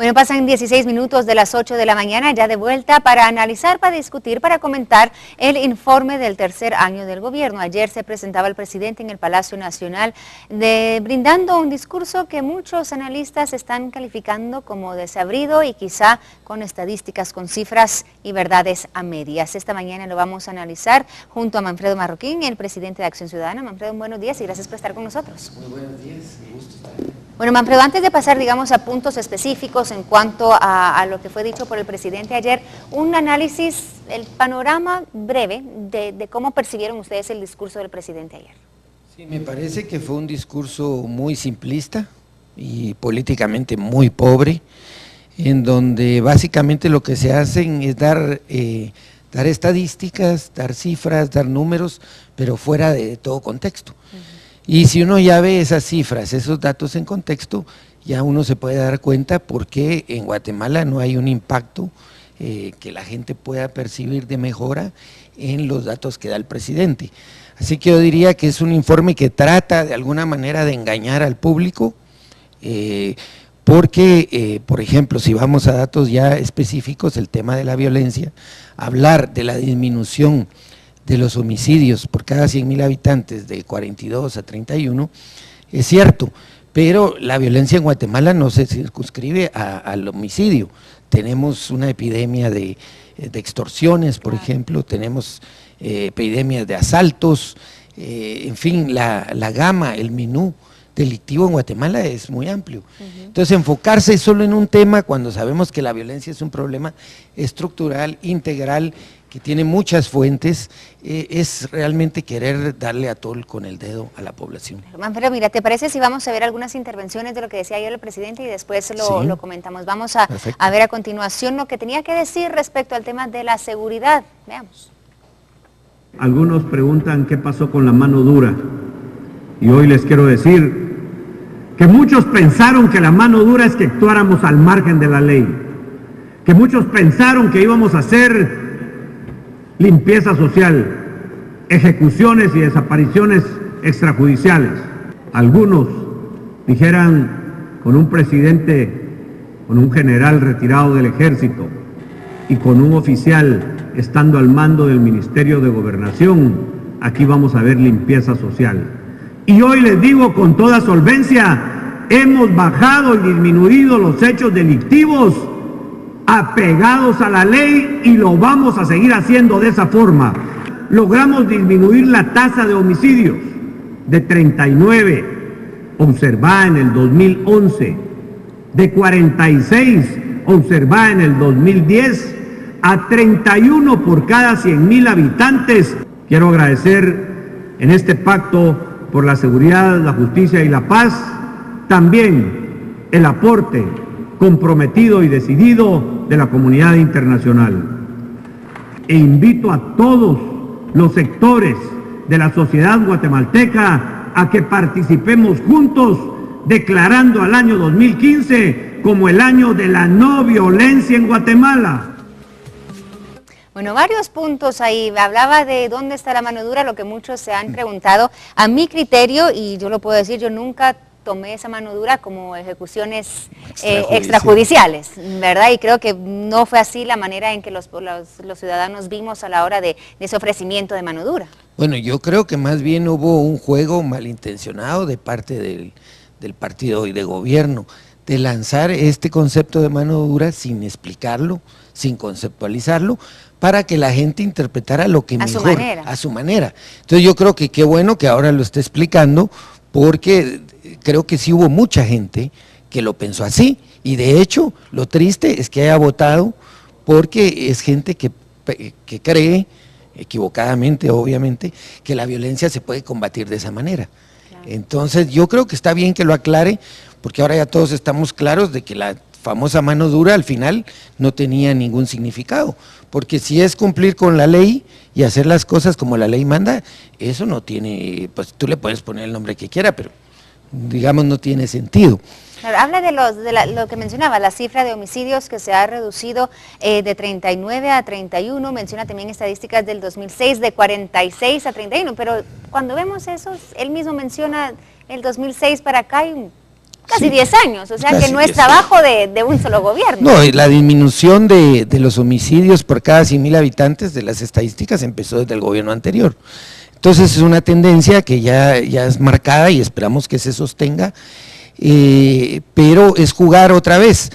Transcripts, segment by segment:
Bueno, pasan 16 minutos de las 8 de la mañana, ya de vuelta para analizar, para discutir, para comentar el informe del tercer año del gobierno. Ayer se presentaba el presidente en el Palacio Nacional brindando un discurso que muchos analistas están calificando como desabrido y quizá con estadísticas, con cifras y verdades a medias. Esta mañana lo vamos a analizar junto a Manfredo Marroquín, el presidente de Acción Ciudadana. Manfredo, buenos días y gracias por estar con nosotros. Muy buenos días, un gusto estar aquí. Bueno, Manfredo, antes de pasar, digamos, a puntos específicos en cuanto a lo que fue dicho por el presidente ayer, un análisis, el panorama breve de cómo percibieron ustedes el discurso del presidente ayer. Sí, me parece que fue un discurso muy simplista y políticamente muy pobre, en donde básicamente lo que se hacen es dar estadísticas, dar cifras, dar números, pero fuera de todo contexto. Y si uno ya ve esas cifras, esos datos en contexto, ya uno se puede dar cuenta por qué en Guatemala no hay un impacto que la gente pueda percibir de mejora en los datos que da el presidente. Así que yo diría que es un informe que trata de alguna manera de engañar al público, porque, por ejemplo, si vamos a datos ya específicos, el tema de la violencia, hablar de la disminución de los homicidios por cada 100.000 habitantes de 42 a 31, es cierto, pero la violencia en Guatemala no se circunscribe al homicidio. Tenemos una epidemia de extorsiones, por ejemplo, tenemos epidemias de asaltos, en fin, la gama, el menú delictivo en Guatemala es muy amplio. Entonces, enfocarse solo en un tema cuando sabemos que la violencia es un problema estructural, integral, que tiene muchas fuentes, es realmente querer darle a tol con el dedo a la población. Manfredo, mira, ¿te parece si vamos a ver algunas intervenciones de lo que decía ayer el presidente y después lo comentamos? Vamos a ver a continuación lo que tenía que decir respecto al tema de la seguridad. Veamos. Algunos preguntan qué pasó con la mano dura, y hoy les quiero decir que muchos pensaron que la mano dura es que actuáramos al margen de la ley, que muchos pensaron que íbamos a hacer limpieza social, ejecuciones y desapariciones extrajudiciales. Algunos dijeran con un presidente, con un general retirado del ejército y con un oficial estando al mando del Ministerio de Gobernación, aquí vamos a ver limpieza social. Y hoy les digo con toda solvencia, hemos bajado y disminuido los hechos delictivos apegados a la ley y lo vamos a seguir haciendo de esa forma. Logramos disminuir la tasa de homicidios de 39, observada en el 2011, de 46, observada en el 2010, a 31 por cada 100.000 habitantes. Quiero agradecer en este pacto por la seguridad, la justicia y la paz, también el aporte comprometido y decidido de la comunidad internacional. E invito a todos los sectores de la sociedad guatemalteca a que participemos juntos declarando al año 2015 como el año de la no violencia en Guatemala. Bueno, varios puntos ahí. Hablaba de dónde está la mano dura, lo que muchos se han preguntado. A mi criterio, y yo lo puedo decir, yo nunca tomé esa mano dura como ejecuciones extrajudiciales, ¿verdad? Y creo que no fue así la manera en que los ciudadanos vimos a la hora de ese ofrecimiento de mano dura. Bueno, yo creo que más bien hubo un juego malintencionado de parte del partido y de gobierno, de lanzar este concepto de mano dura sin explicarlo, sin conceptualizarlo, para que la gente interpretara lo que mejor, a su manera. Entonces yo creo que qué bueno que ahora lo esté explicando, porque creo que sí hubo mucha gente que lo pensó así, y de hecho lo triste es que haya votado porque es gente que cree, equivocadamente obviamente, que la violencia se puede combatir de esa manera. Claro. Entonces yo creo que está bien que lo aclare, porque ahora ya todos estamos claros de que la famosa mano dura al final no tenía ningún significado, porque si es cumplir con la ley y hacer las cosas como la ley manda, eso no tiene, pues tú le puedes poner el nombre que quiera, pero digamos no tiene sentido. Claro, habla de lo que mencionaba, la cifra de homicidios que se ha reducido de 39 a 31, menciona también estadísticas del 2006 de 46 a 31, pero cuando vemos eso, él mismo menciona el 2006 para acá y casi 10 años, o sea Casi que no es 10 trabajo de un solo gobierno. No, y la disminución de los homicidios por cada 100.000 habitantes de las estadísticas empezó desde el gobierno anterior. Entonces es una tendencia que ya es marcada y esperamos que se sostenga, pero es jugar otra vez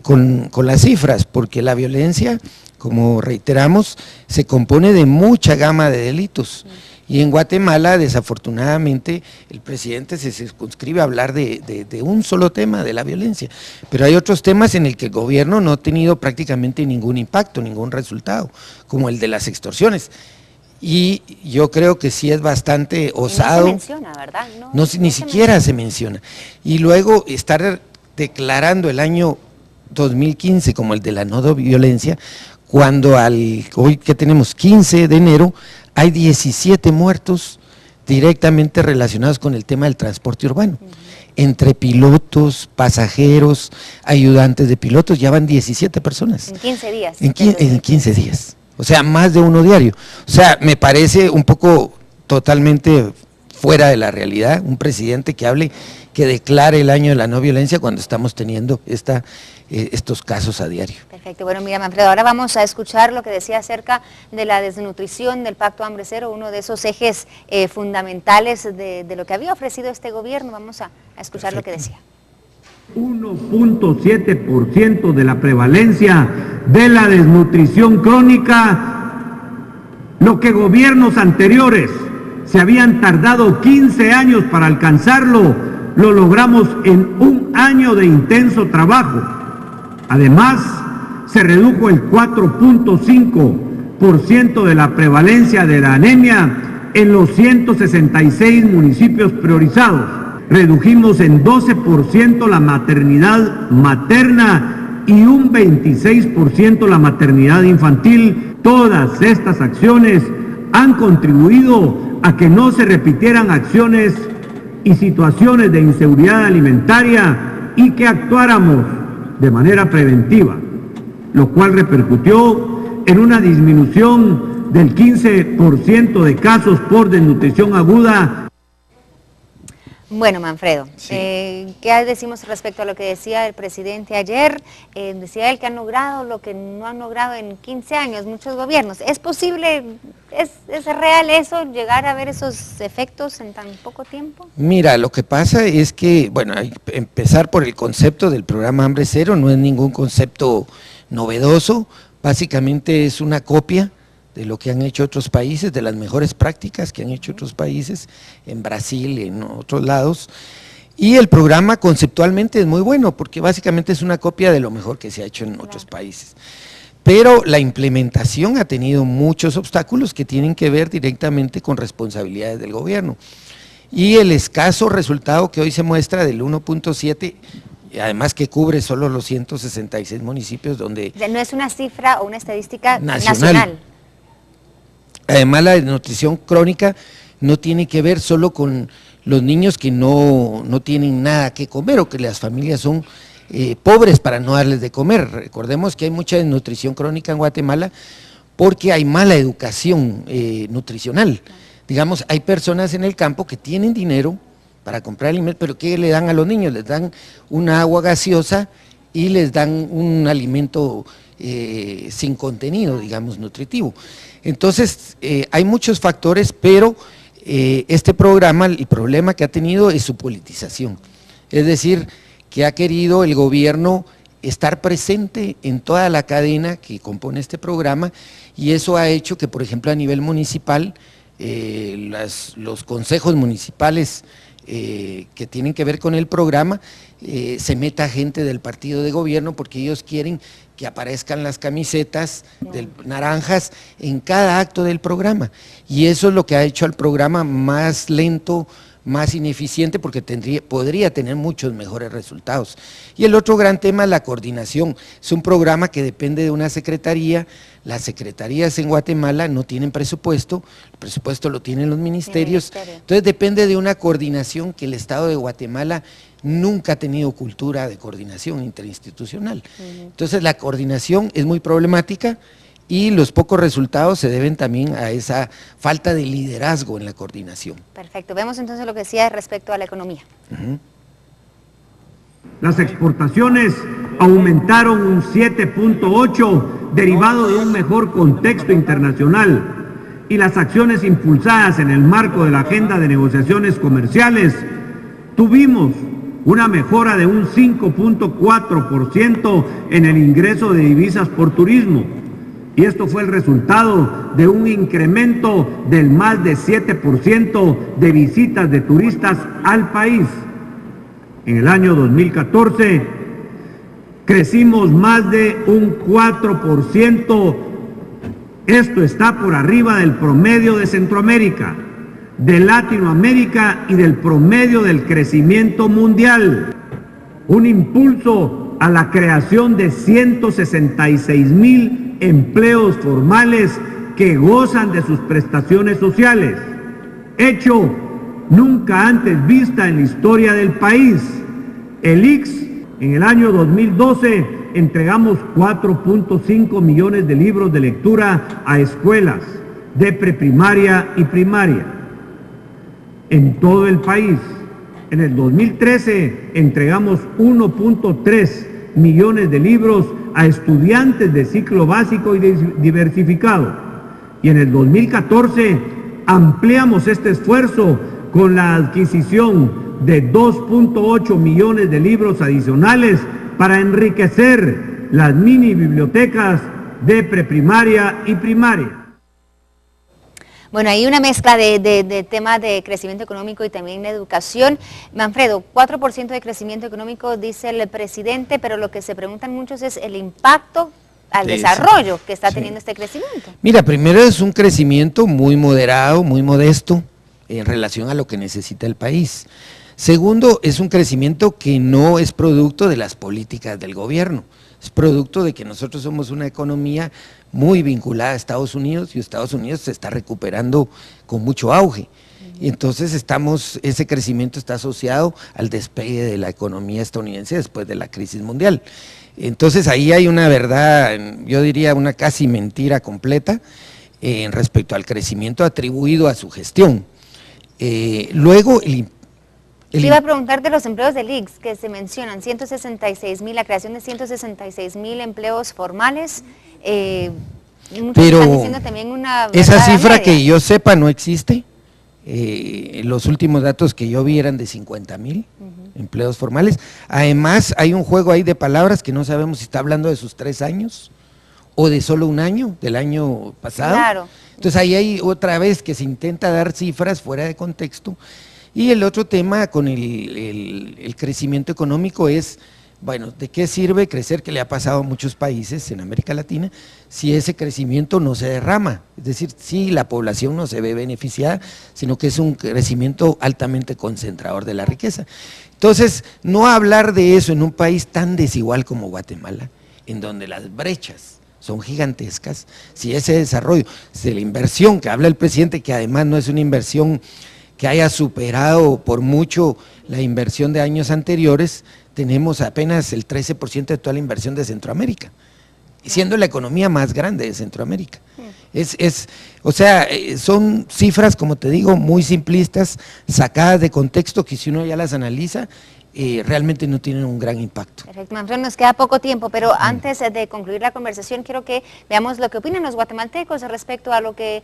con las cifras, porque la violencia, como reiteramos, se compone de mucha gama de delitos. Y en Guatemala, desafortunadamente, el presidente se circunscribe a hablar de un solo tema, de la violencia, pero hay otros temas en el que el gobierno no ha tenido prácticamente ningún impacto, ningún resultado, como el de las extorsiones. Y yo creo que sí es bastante osado. No se menciona, ¿verdad? No, ni siquiera se menciona. Y luego estar declarando el año 2015 como el de la no violencia, cuando hoy que tenemos 15 de enero, hay 17 muertos directamente relacionados con el tema del transporte urbano. Entre pilotos, pasajeros, ayudantes de pilotos, ya van 17 personas. En 15 días. En 15 días. O sea, más de uno diario. O sea, me parece un poco totalmente fuera de la realidad, un presidente que hable, que declare el año de la no violencia cuando estamos teniendo estos casos a diario. Perfecto, bueno, mira, Manfredo, ahora vamos a escuchar lo que decía acerca de la desnutrición del Pacto Hambre Cero, uno de esos ejes fundamentales de lo que había ofrecido este gobierno. Vamos a escuchar lo que decía. 1.7% de la prevalencia de la desnutrición crónica, lo que gobiernos anteriores se habían tardado 15 años para alcanzarlo, lo logramos en un año de intenso trabajo. Además, se redujo el 4.5% de la prevalencia de la anemia en los 166 municipios priorizados. Redujimos en 12% la maternidad materna y un 26% la maternidad infantil. Todas estas acciones han contribuido a que no se repitieran acciones y situaciones de inseguridad alimentaria y que actuáramos de manera preventiva, lo cual repercutió en una disminución del 15% de casos por desnutrición aguda. Bueno, Manfredo, Sí. ¿Qué decimos respecto a lo que decía el presidente ayer? Decía él que han logrado lo que no han logrado en 15 años muchos gobiernos. ¿Es posible, es real eso, llegar a ver esos efectos en tan poco tiempo? Mira, lo que pasa es que, bueno, hay que empezar por el concepto del programa Hambre Cero, no es ningún concepto novedoso, básicamente es una copia de lo que han hecho otros países, de las mejores prácticas que han hecho otros países, en Brasil y en otros lados, y el programa conceptualmente es muy bueno, porque básicamente es una copia de lo mejor que se ha hecho en otros países. Pero la implementación ha tenido muchos obstáculos que tienen que ver directamente con responsabilidades del gobierno. Y el escaso resultado que hoy se muestra del 1.7, además que cubre solo los 166 municipios donde… O sea, no es una cifra o una estadística Nacional. nacional. Además, la desnutrición crónica no tiene que ver solo con los niños que no tienen nada que comer o que las familias son pobres para no darles de comer. Recordemos que hay mucha desnutrición crónica en Guatemala porque hay mala educación nutricional. Digamos, hay personas en el campo que tienen dinero para comprar alimentos, pero ¿qué le dan a los niños? Les dan una agua gaseosa y les dan un alimento sin contenido, digamos, nutritivo. Entonces, hay muchos factores, pero este programa, el problema que ha tenido es su politización. Es decir, que ha querido el gobierno estar presente en toda la cadena que compone este programa, y eso ha hecho que, por ejemplo, a nivel municipal, los consejos municipales que tienen que ver con el programa, se meta gente del partido de gobierno porque ellos quieren que aparezcan las camisetas naranjas en cada acto del programa, y eso es lo que ha hecho al programa más lento, más ineficiente, porque podría tener muchos mejores resultados. Y el otro gran tema es la coordinación. Es un programa que depende de una secretaría. Las secretarías en Guatemala no tienen presupuesto, el presupuesto lo tienen los ministerios, entonces depende de una coordinación que el Estado de Guatemala nunca ha tenido cultura de coordinación interinstitucional. Entonces la coordinación es muy problemática, y los pocos resultados se deben también a esa falta de liderazgo en la coordinación. Perfecto, vemos entonces lo que decía respecto a la economía. Las exportaciones aumentaron un 7.8% derivado de un mejor contexto internacional, y las acciones impulsadas en el marco de la agenda de negociaciones comerciales, tuvimos una mejora de un 5.4% en el ingreso de divisas por turismo, y esto fue el resultado de un incremento del más de 7% de visitas de turistas al país. En el año 2014 crecimos más de un 4%, esto está por arriba del promedio de Centroamérica, de Latinoamérica y del promedio del crecimiento mundial. Un impulso a la creación de 166,000 empleos formales que gozan de sus prestaciones sociales, hecho nunca antes vista en la historia del país. El ICS, en el año 2012, entregamos 4.5 millones de libros de lectura a escuelas de preprimaria y primaria en todo el país. En el 2013 entregamos 1.3 millones de libros a estudiantes de ciclo básico y diversificado. Y en el 2014 ampliamos este esfuerzo con la adquisición de 2.8 millones de libros adicionales para enriquecer las mini bibliotecas de preprimaria y primaria. Bueno, hay una mezcla de temas de crecimiento económico y también de educación. Manfredo, 4% de crecimiento económico dice el presidente, pero lo que se preguntan muchos es el impacto al desarrollo que está teniendo este crecimiento. Mira, primero es un crecimiento muy moderado, muy modesto en relación a lo que necesita el país. Segundo, es un crecimiento que no es producto de las políticas del gobierno, es producto de que nosotros somos una economía muy vinculada a Estados Unidos y Estados Unidos se está recuperando con mucho auge. Y entonces ese crecimiento está asociado al despegue de la economía estadounidense después de la crisis mundial. Entonces ahí hay una verdad, yo diría una casi mentira completa respecto al crecimiento atribuido a su gestión. Luego Te iba a preguntar de los empleos del ICS que se mencionan, 166,000, la creación de 166,000 empleos formales. Pero están diciendo también una esa cifra media. que yo sepa no existe. Los últimos datos que yo vi eran de 50,000 empleos formales. Además hay un juego ahí de palabras que no sabemos si está hablando de sus 3 años o de solo un año, del año pasado. Claro. Entonces ahí hay otra vez que se intenta dar cifras fuera de contexto. Y el otro tema con el crecimiento económico es, bueno, ¿de qué sirve crecer, que le ha pasado a muchos países en América Latina, si ese crecimiento no se derrama? Es decir, si la población no se ve beneficiada, sino que es un crecimiento altamente concentrador de la riqueza. Entonces, no hablar de eso en un país tan desigual como Guatemala, en donde las brechas son gigantescas, si ese desarrollo, si la inversión que habla el presidente, que además no es una inversión que haya superado por mucho la inversión de años anteriores, tenemos apenas el 13% de toda la inversión de Centroamérica, siendo la economía más grande de Centroamérica. O sea, son cifras, como te digo, muy simplistas, sacadas de contexto, que si uno ya las analiza, realmente no tienen un gran impacto. Perfecto, Manfredo, nos queda poco tiempo, pero antes de concluir la conversación, quiero que veamos lo que opinan los guatemaltecos respecto a lo que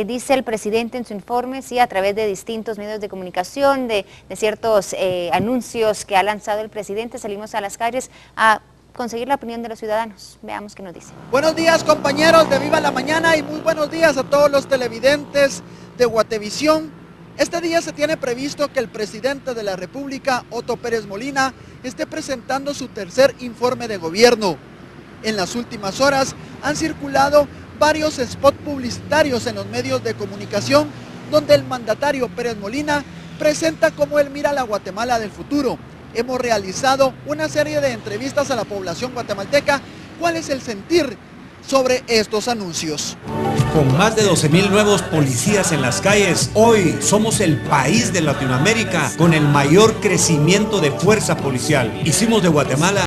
dice el presidente en su informe, sí, a través de distintos medios de comunicación, de ciertos anuncios que ha lanzado el presidente. Salimos a las calles a conseguir la opinión de los ciudadanos. Veamos qué nos dice. Buenos días, compañeros de Viva la Mañana, y muy buenos días a todos los televidentes de Guatevisión. Este día se tiene previsto que el presidente de la República, Otto Pérez Molina, esté presentando su tercer informe de gobierno. En las últimas horas han circulado varios spots publicitarios en los medios de comunicación donde el mandatario Pérez Molina presenta cómo él mira la Guatemala del futuro. Hemos realizado una serie de entrevistas a la población guatemalteca. ¿Cuál es el sentir sobre estos anuncios? Con más de 12,000 nuevos policías en las calles, hoy somos el país de Latinoamérica con el mayor crecimiento de fuerza policial. Hicimos de Guatemala